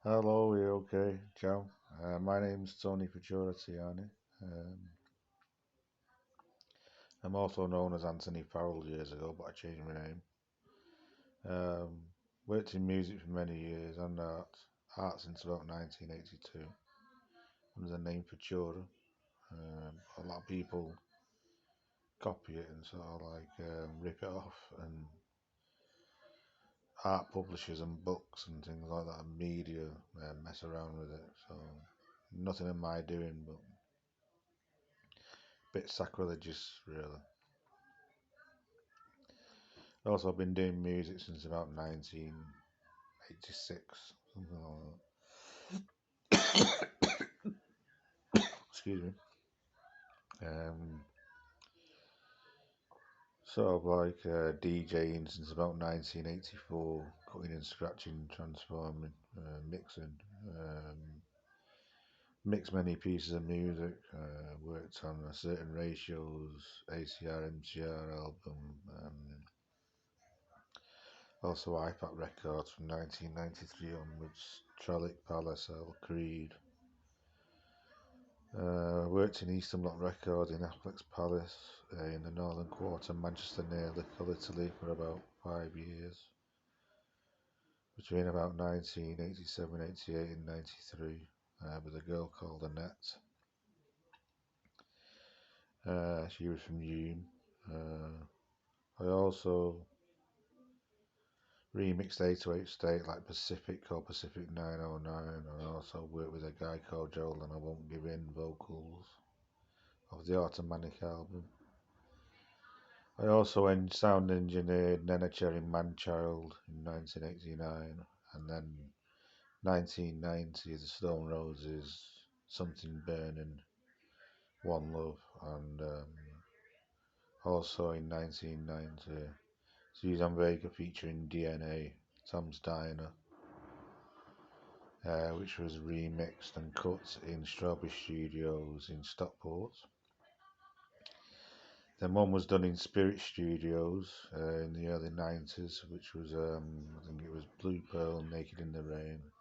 Hello, you okay? Ciao. My name's Tony Futura Tiani. Um, I'm also known as Anthony Farrell years ago, but I changed my name. Um, Worked in music for many years and art since about 1982 under the name Futura. A lot of people copy it and sort of rip it off, and art publishers and books and things like that and media mess around with it. So nothing in my doing, but a bit sacrilegious, really. Also, I've been doing music since about 1986, something like that. Excuse me. Um, DJing since about 1984, cutting and scratching, transforming, mixing. Um, Mixed many pieces of music. Worked on certain ratios, ACR, MCR album, and also iPad records from 1993 onwards. Trellick, Palisel, Creed. Worked in Eastern Bloc Records in Applex Palace in the Northern Quarter, Manchester near Liverpool, Italy for about 5 years, between about 1987, 88 and 93, with a girl called Annette. She was from Hume. I also remixed 808 State like Pacific called Pacific 909. I also worked with a guy called Joel and I Won't Give In vocals of the Automatic album. I also sound engineered Nena Cherry Manchild in 1989, and then 1990 The Stone Roses, Something Burning, One Love, and also in 1990 Suzanne Vega featuring DNA, Tom's Diner, which was remixed and cut in Strawberry Studios in Stockport. Then one was done in Spirit Studios in the early 90s, which was, I think it was Blue Pearl, Naked in the Rain.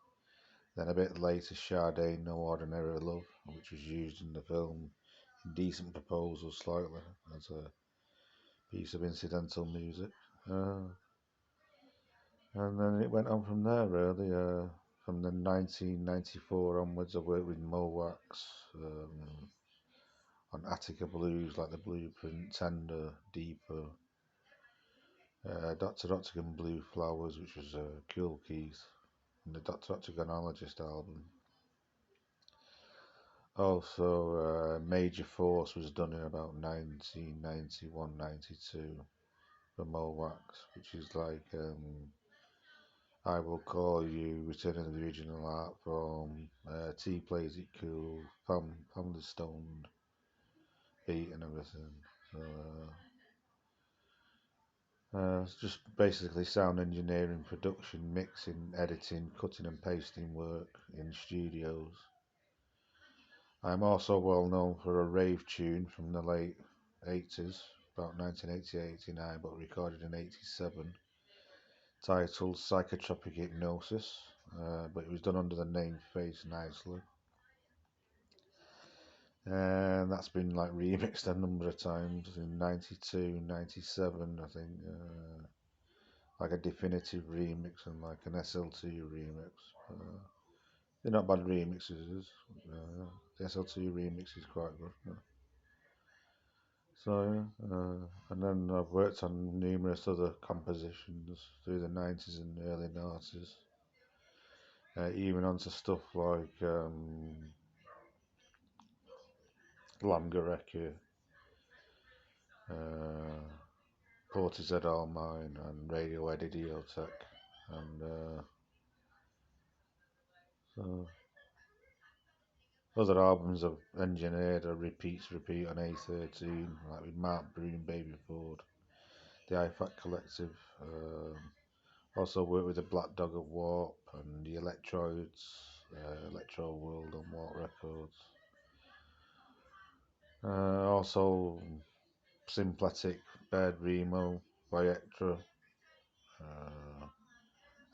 Then a bit later, Sade, No Ordinary Love, which was used in the film Indecent Proposal slightly as a piece of incidental music. And then it went on from there, really. From the 1994 onwards, I worked with Mowax on Attica Blues, like the Blueprint, Tender, Deeper, Dr. Octagon Blue Flowers, which was Cool Keith, and the Dr. Octagonologist album. Also, Major Force was done in about 1991, 92 for Mowax, which is like I Will Call You, Return of the Original Art Form, T Plays It Cool, Family Stoned, Beat and everything. So, it's just basically sound engineering, production, mixing, editing, cutting and pasting work in studios. I'm also well known for a rave tune from the late 80s, about 1988-89, but recorded in 87, titled Psychotropic Hypnosis, but it was done under the name Face Nicely. And that's been like remixed a number of times in 92, 97, I think. Like a definitive remix and like an SL2 remix. They're not bad remixes. The SL2 remix is quite good. So, and then I've worked on numerous other compositions through the 90s and early 90s. Even onto stuff like Langarecki, uh, Portishead All Mine, and Radiohead Idiotech. And so other albums I've engineered are Repeat on A13, like with Mark Broom, Baby Ford, the IFAC Collective. Also worked with the Black Dog at Warp and the Electroids, Electro World on Warp Records. Also Sympletic, Bird Remo, Viectra,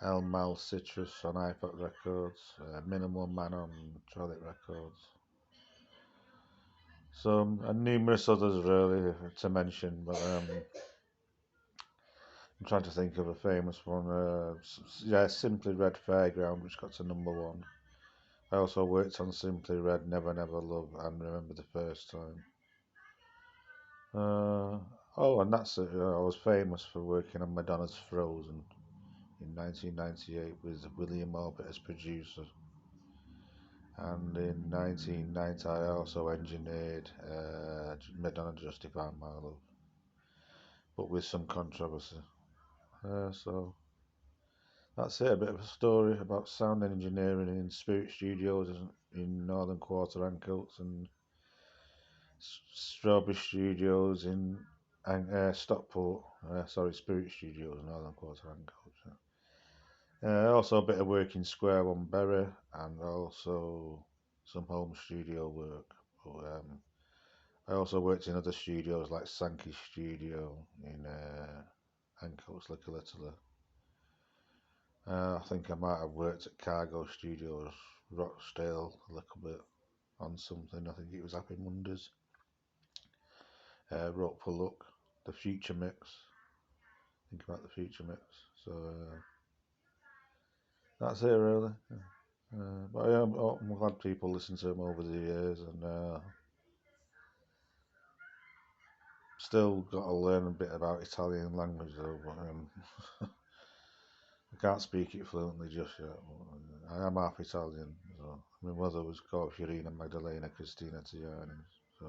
El Mal Citrus on iPod Records, Minimal Man on Trollic Records. Some and numerous others really to mention, but I'm trying to think of a famous one. Yeah, Simply Red Fairground, which got to #1. I also worked on Simply Red, Never Never Love, and Remember the First Time. Oh, and that's it. I was famous for working on Madonna's Frozen in 1998 with William Orbit as producer. And in 1990, I also engineered Madonna Justify My Love, but with some controversy. So that's it, a bit of a story about sound engineering in Spirit Studios in Northern Quarter Ancoats and Strawberry Studios in Stockport. Sorry, Spirit Studios, Northern Quarter Ancoats. Also a bit of work in Square One Berry and also some home studio work. But, I also worked in other studios like Sankeys Studio in Ancoats, Little Italy. I think I might have worked at Cargo Studios, Rochdale, a little bit on something. I think it was Happy Mondays. Rope for Luck, the Future Mix. Think about the Future Mix. So that's it really. But I'm glad people listen to them over the years, and still got to learn a bit about Italian language though. But I can't speak it fluently just yet. But, I am half Italian. So my mother was called Fiorina Magdalena Cristina Tiani. So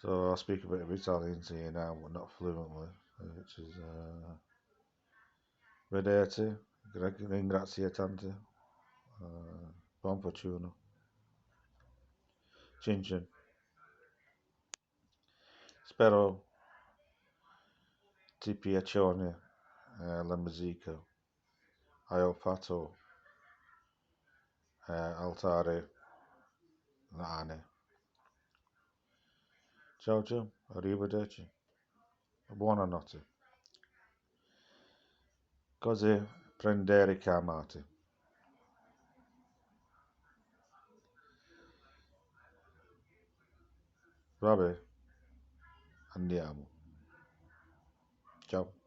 so I speak a bit of Italian to you now, but not fluently, which is vedete, ringrazio tante, buon fortuna, cin cin. Spero ti piacione la musica. Ho fatto altare l'ane. Ciao ciao, arrivederci, buonanotte. Cose prendere chiamate. Vabbè, andiamo. Ciao.